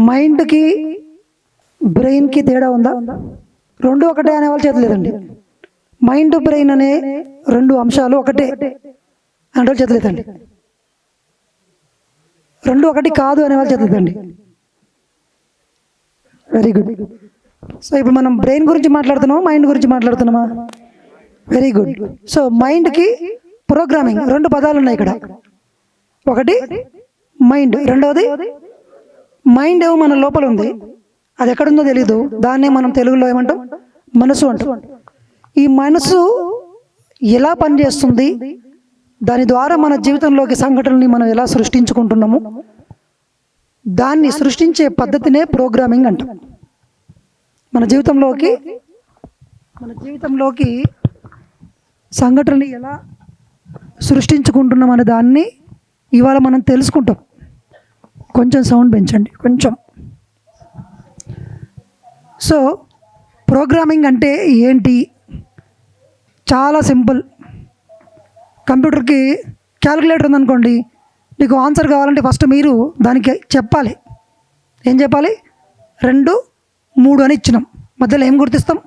మైండ్కి బ్రెయిన్కి తేడా ఉందా? రెండు ఒకటే అనే వాళ్ళు చేతలేదండి. మైండ్ బ్రెయిన్ అనే రెండు అంశాలు ఒకటే అనే వాళ్ళు చేతలేదండి. రెండు ఒకటి కాదు అనే వాళ్ళు చేతలేదండి. Very good. సో ఇప్పుడు మనం బ్రెయిన్ గురించి మాట్లాడుతున్నామా, మైండ్ గురించి మాట్లాడుతున్నామా? Very good. సో మైండ్కి ప్రోగ్రామింగ్ రెండు పదాలు ఉన్నాయి ఇక్కడ. ఒకటి మైండ్, రెండవది మైండ్. ఏమో మన లోపల ఉంది, అది ఎక్కడుందో తెలీదు. దాన్నే మనం తెలుగులో ఏమంటాం? మనసు అంటాం. ఈ మనసు ఎలా పనిచేస్తుంది, దాని ద్వారా మన జీవితంలోకి సంఘటనల్ని మనం ఎలా సృష్టించుకుంటున్నాము, దాన్ని సృష్టించే పద్ధతినే ప్రోగ్రామింగ్ అంటాం. మన జీవితంలోకి సంఘటనని ఎలా సృష్టించుకుంటున్నాం అనే దాన్ని ఇవాళ మనం తెలుసుకుంటాం. కొంచెం సౌండ్ పెంచండి, కొంచెం. సో ప్రోగ్రామింగ్ అంటే ఏంటి? చాలా సింపుల్. కంప్యూటర్కి క్యాలిక్యులేటర్ ఉందనుకోండి, నీకు ఆన్సర్ కావాలంటే ఫస్ట్ మీరు దానికి చెప్పాలి. ఏం చెప్పాలి? 2, 3 అని ఇచ్చినాం, మధ్యలో ఏం గుర్తిస్తాం?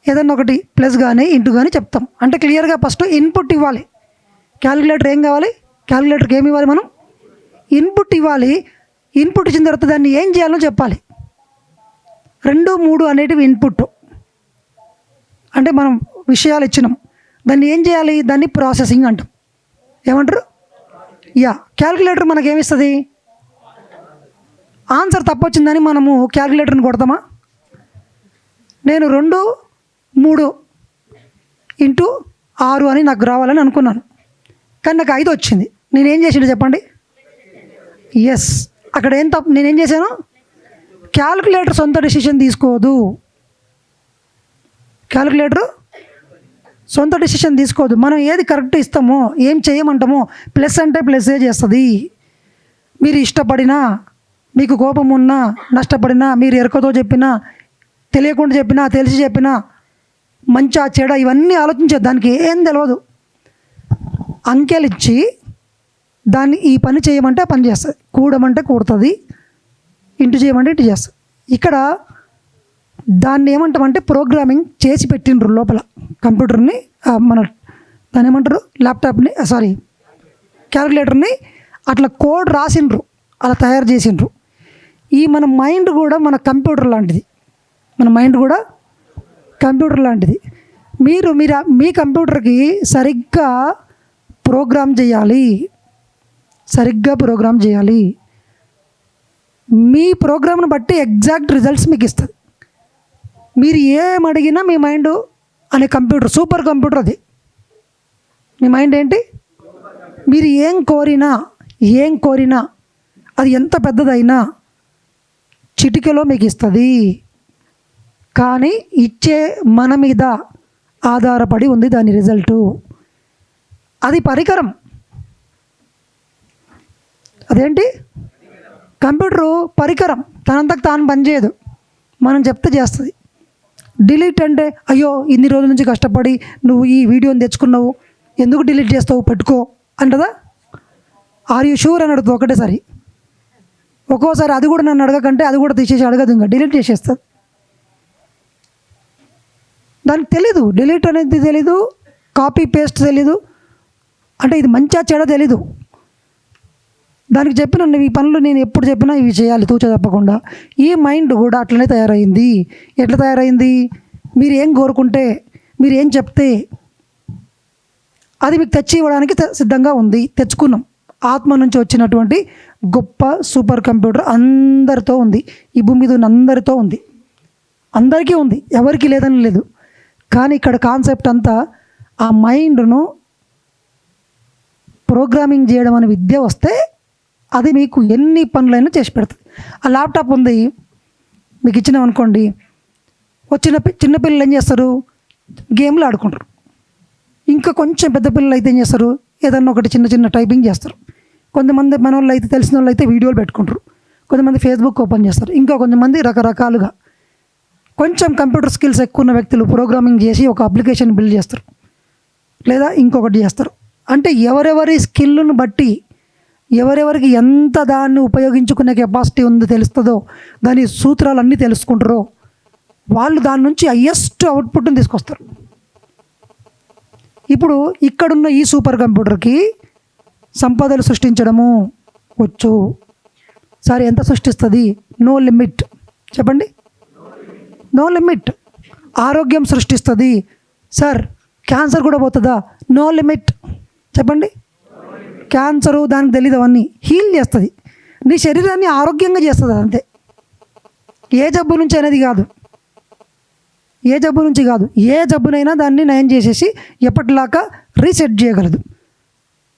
ఏదన్నా ఒకటి ప్లస్ కానీ ఇంటూ కానీ చెప్తాం. అంటే క్లియర్గా ఫస్ట్ ఇన్పుట్ ఇవ్వాలి. క్యాలిక్యులేటర్ ఏం కావాలి? క్యాలిక్యులేటర్కి ఏమి ఇవ్వాలి? మనం ఇన్పుట్ ఇవ్వాలి. ఇన్పుట్ ఇచ్చిన తర్వాత దాన్ని ఏం చేయాలో చెప్పాలి. 2, 3 అనేటివి ఇన్పుట్. అంటే మనం విషయాలు ఇచ్చినాం, దాన్ని ఏం చేయాలి? దాన్ని ప్రాసెసింగ్ అంటాం. ఏమంటారు? క్యాలిక్యులేటర్ మనకేమిస్తుంది? ఆన్సర్ తప్పొచ్చిందని మనము క్యాలిక్యులేటర్ని కొడతామా? నేను 2, 3 ఇంటూ 6 అని నాకు రావాలని అనుకున్నాను, కానీ నాకు 5 వచ్చింది. నేనేం చేసిండు చెప్పండి? ఎస్, అక్కడ ఏం తప్పు? నేనేం చేశాను? క్యాలిక్యులేటర్ సొంత డెసిషన్ తీసుకోదు. క్యాలిక్యులేటర్ సొంత డెసిషన్ తీసుకోదు. మనం ఏది కరెక్ట్ ఇస్తామో, ఏం చేయమంటామో, ప్లస్ అంటే ప్లస్సే చేస్తుంది. మీరు ఇష్టపడినా, మీకు కోపం ఉన్నా, నష్టపడినా, మీరు ఎరకతో చెప్పినా, తెలియకుండా చెప్పినా, తెలిసి చెప్పినా, మంచి చెడ ఇవన్నీ ఆలోచించే దానికి ఏం తెలియదు. అంకెలు ఇచ్చి దాన్ని ఈ పని చేయమంటే ఆ పని చేస్తుంది, కూడమంటే కూడుతుంది, ఇంటూ చేయమంటే ఇటు చేస్తుంది. ఇక్కడ దాన్ని ఏమంటామంటే ప్రోగ్రామింగ్ చేసి పెట్టిండ్రు లోపల కంప్యూటర్ని, మన దాన్ని ఏమంటారు, ల్యాప్టాప్ని, క్యాలిక్యులేటర్ని అట్లా కోడ్ రాసిండ్రు, అలా తయారు చేసిండ్రు. ఈ మన మైండ్ కూడా మన కంప్యూటర్ లాంటిది. మన మైండ్ కూడా కంప్యూటర్ లాంటిది. మీరు మీ కంప్యూటర్కి సరిగ్గా ప్రోగ్రామ్ చేయాలి. మీ ప్రోగ్రామ్ను బట్టి ఎగ్జాక్ట్ రిజల్ట్స్ మీకు ఇస్తుంది. మీరు ఏం అడిగినా మీ మైండ్ అనే కంప్యూటర్, సూపర్ కంప్యూటర్ అది. మీ మైండ్ ఏంటి? మీరు ఏం కోరినా అది ఎంత పెద్దదైనా చిటికెలో మీకు ఇస్తుంది. కానీ ఇచ్చే మన మీద ఆధారపడి ఉంది దాని రిజల్టు. అది పరికరం. అదేంటి? కంప్యూటరు పరికరం. తనంతకు తాను పనిచేయదు, మనం చెప్తే చేస్తుంది. డిలీట్ అంటే, అయ్యో ఇన్ని రోజుల నుంచి కష్టపడి నువ్వు ఈ వీడియోని తెచ్చుకున్నావు, ఎందుకు డిలీట్ చేస్తావు, పెట్టుకో అంటదా? ఆర్ యూ షూర్ అని అడుగుతుంది ఒకటేసారి. ఒక్కోసారి అది కూడా నన్ను అడగకంటే అది కూడా తీసేసి అడగదు, ఇంకా డిలీట్ చేసేస్తుంది. దానికి తెలీదు, డిలీట్ అనేది తెలీదు, కాపీ పేస్ట్ తెలీదు, అంటే ఇది మంచిగా చెడ తెలీదు. దానికి చెప్పిన ఈ పనులు నేను ఎప్పుడు చెప్పినా ఇవి చేయాలి తూచా తప్పకుండా. ఈ మైండ్ కూడా అట్లనే తయారైంది. ఎట్లా తయారైంది? మీరు ఏం కోరుకుంటే, మీరు ఏం చెప్తే అది మీకు తెచ్చి ఇవ్వడానికి సిద్ధంగా ఉంది. తెచ్చుకున్నాం. ఆత్మ నుంచి వచ్చినటువంటి గొప్ప సూపర్ కంప్యూటర్ అందరితో ఉంది. ఈ భూమి మీద ఉన్న అందరితో ఉంది, అందరికీ ఉంది, ఎవరికి లేదని లేదు. కానీ ఇక్కడ కాన్సెప్ట్ అంతా ఆ మైండ్ను ప్రోగ్రామింగ్ చేయడం అనే విద్య వస్తే అది మీకు ఎన్ని పనులైనా చేసి పెడుతుంది. ఆ ల్యాప్టాప్ ఉంది మీకు ఇచ్చినాం అనుకోండి, చిన్నపిల్లలు ఏం చేస్తారు? గేమ్లు ఆడుకుంటారు. ఇంకా కొంచెం పెద్ద పిల్లలు అయితే ఏం చేస్తారు? ఏదన్నా ఒకటి చిన్న టైపింగ్ చేస్తారు. కొంతమంది మన వాళ్ళు అయితే, తెలిసిన వాళ్ళు అయితే వీడియోలు పెట్టుకుంటారు. కొంతమంది ఫేస్బుక్ ఓపెన్ చేస్తారు. ఇంకా కొంతమంది రకరకాలుగా కొంచెం కంప్యూటర్ స్కిల్స్ ఎక్కువ ఉన్న వ్యక్తులు ప్రోగ్రామింగ్ చేసి ఒక అప్లికేషన్ బిల్డ్ చేస్తారు, లేదా ఇంకొకటి చేస్తారు. అంటే ఎవరెవరి స్కిల్ను బట్టి ఎవరెవరికి ఎంత దాన్ని ఉపయోగించుకునే కెపాసిటీ ఉందో తెలుస్తుందో, దాని సూత్రాలన్నీ తెలుసుకుంటారో వాళ్ళు దాని నుంచి హయ్యెస్ట్ అవుట్పుట్ని తీసుకొస్తారు. ఇప్పుడు ఇక్కడున్న ఈ సూపర్ కంప్యూటర్కి సంపదలు సృష్టించడము వచ్చు. సరే, ఎంత సృష్టిస్తుంది? No limit. చెప్పండి, నో లిమిట్. ఆరోగ్యం సృష్టిస్తుంది. సార్, క్యాన్సర్ కూడా పోతుందా? No limit. చెప్పండి, క్యాన్సరు దానికి తెలియదు, అవన్నీ హీల్ చేస్తుంది. నీ శరీరాన్ని ఆరోగ్యంగా చేస్తుంది, అంతే. ఏ జబ్బు నుంచి అనేది కాదు, ఏ జబ్బు నుంచి కాదు, ఏ జబ్బునైనా దాన్ని నయం చేసేసి ఎప్పటిలాగా రీసెట్ చేయగలదు.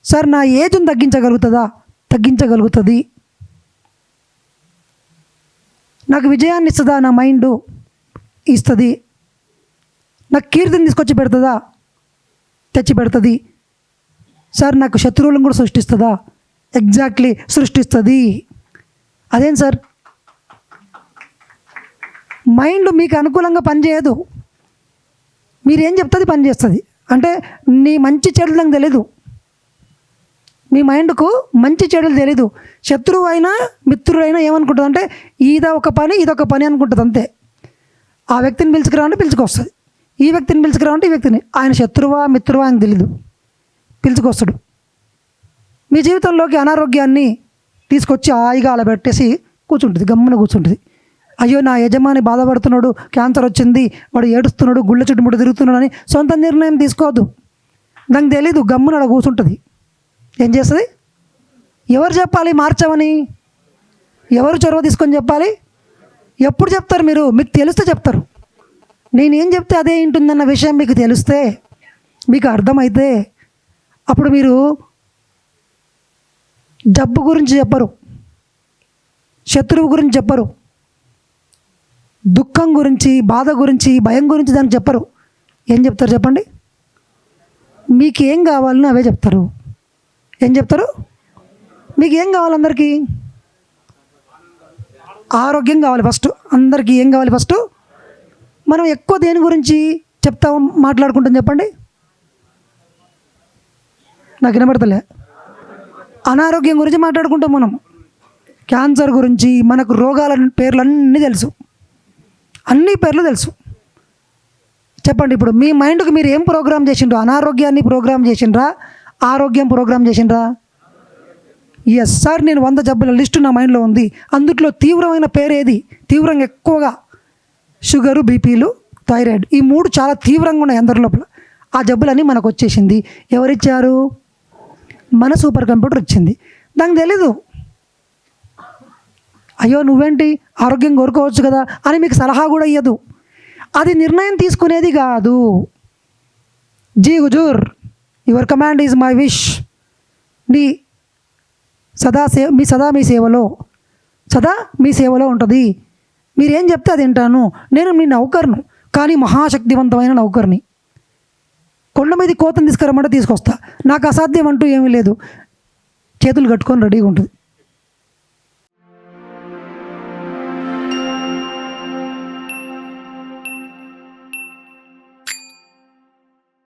సార్, నా ఏజ్ని తగ్గించగలుగుతుందా? తగ్గించగలుగుతుంది. నాకు విజయాన్ని ఇస్తుందా? నా మైండ్ ఇస్తుంది. నాకు కీర్తిని తీసుకొచ్చి పెడుతుందా? తెచ్చి పెడుతుంది. సార్, నాకు శత్రువులను కూడా సృష్టిస్తుందా? ఎగ్జాక్ట్లీ సృష్టిస్తుంది. అదేం సార్, మైండ్ మీకు అనుకూలంగా పనిచేయదు. మీరేం చెప్తుంది పని చేస్తుంది. అంటే నీ మంచి చెడులు నాకు తెలీదు. మీ మైండ్కు మంచి చెడులు తెలీదు. శత్రువు అయినా మిత్రుడైనా ఏమనుకుంటుంది అంటే ఇదొక పని ఇదొక పని అనుకుంటుంది, అంతే. ఆ వ్యక్తిని పిలుచుకురావంటే పిలుచుకొస్తుంది, ఈ వ్యక్తిని పిలుచుకురావంటే ఈ వ్యక్తిని. ఆయన శత్రువా మిత్రువా అని తెలీదు, పిలుచుకొస్తాడు. మీ జీవితంలోకి అనారోగ్యాన్ని తీసుకొచ్చి హాయిగా అలా పెట్టేసి కూర్చుంటుంది, గమ్మున కూర్చుంటుంది. అయ్యో, నా యజమాని బాధపడుతున్నాడు, క్యాన్సర్ వచ్చింది, వాడు ఏడుస్తున్నాడు, గుళ్ళ చుట్టుముట్టు తిరుగుతున్నాడు అని సొంత నిర్ణయం తీసుకోవద్దు. దానికి తెలీదు, గమ్మున అలా కూర్చుంటుంది. ఏం చేస్తుంది? ఎవరు చెప్పాలి మార్చామని? ఎవరు చొరవ తీసుకొని చెప్పాలి? ఎప్పుడు చెప్తారు మీరు? మీకు తెలిస్తే చెప్తారు. నేనేం చెప్తే అదే ఉంటుందన్న విషయం మీకు తెలిస్తే, మీకు అర్థమైతే అప్పుడు మీరు జబ్బు గురించి చెప్పరు, శత్రువు గురించి చెప్పరు, దుఃఖం గురించి, బాధ గురించి, భయం గురించి దానికి చెప్పరు. ఏం చెప్తారు చెప్పండి? మీకు ఏం కావాలని అవే చెప్తారు. ఏం చెప్తారు? మీకు ఏం కావాలి? అందరికీ ఆరోగ్యం కావాలి ఫస్ట్. అందరికీ ఏం కావాలి ఫస్ట్? మనం ఎక్కువ దేని గురించి చెప్తాం, మాట్లాడుకుంటాం చెప్పండి? నాకు వినబడతలే. అనారోగ్యం గురించి మాట్లాడుకుంటాం మనం. క్యాన్సర్ గురించి, మనకు రోగాల పేర్లు అన్నీ తెలుసు, అన్ని పేర్లు తెలుసు. చెప్పండి, ఇప్పుడు మీ మైండ్కి మీరు ఏం ప్రోగ్రామ్ చేసిండ్రు? అనారోగ్యాన్ని ప్రోగ్రామ్ చేసిండ్రా? ఆరోగ్యం ప్రోగ్రామ్ చేసిండ్రా? ఎస్ సార్, నేను 100 జబ్బుల లిస్టు నా మైండ్లో ఉంది. అందుట్లో తీవ్రమైన పేరు ఏది? తీవ్రంగా ఎక్కువగా షుగరు, బీపీలు, థైరాయిడ్, ఈ 3 చాలా తీవ్రంగా ఉన్నాయి అందరి లోపల. ఆ జబ్బులన్నీ మనకు వచ్చేసింది. ఎవరిచ్చారు? మన సూపర్ కంప్యూటర్ ఇచ్చింది. దానికి తెలీదు. అయ్యో, నువ్వేంటి ఆరోగ్యం కోరుకోవచ్చు కదా అని మీకు సలహా కూడా ఇయ్యదు. అది నిర్ణయం తీసుకునేది కాదు. జీ హుజూర్, your command is my wish. నీ సదా మీ సేవలో ఉంటుంది. మీరేం చెప్తే అది వింటాను. నేను మీ నౌకర్ను, కానీ మహాశక్తివంతమైన నౌకర్ని. కొండ మీద కోతను తీసుకురమ్మంటే తీసుకొస్తా. నాకు అసాధ్యం అంటూ ఏమీ లేదు. చేతులు కట్టుకొని రెడీగా ఉంటుంది.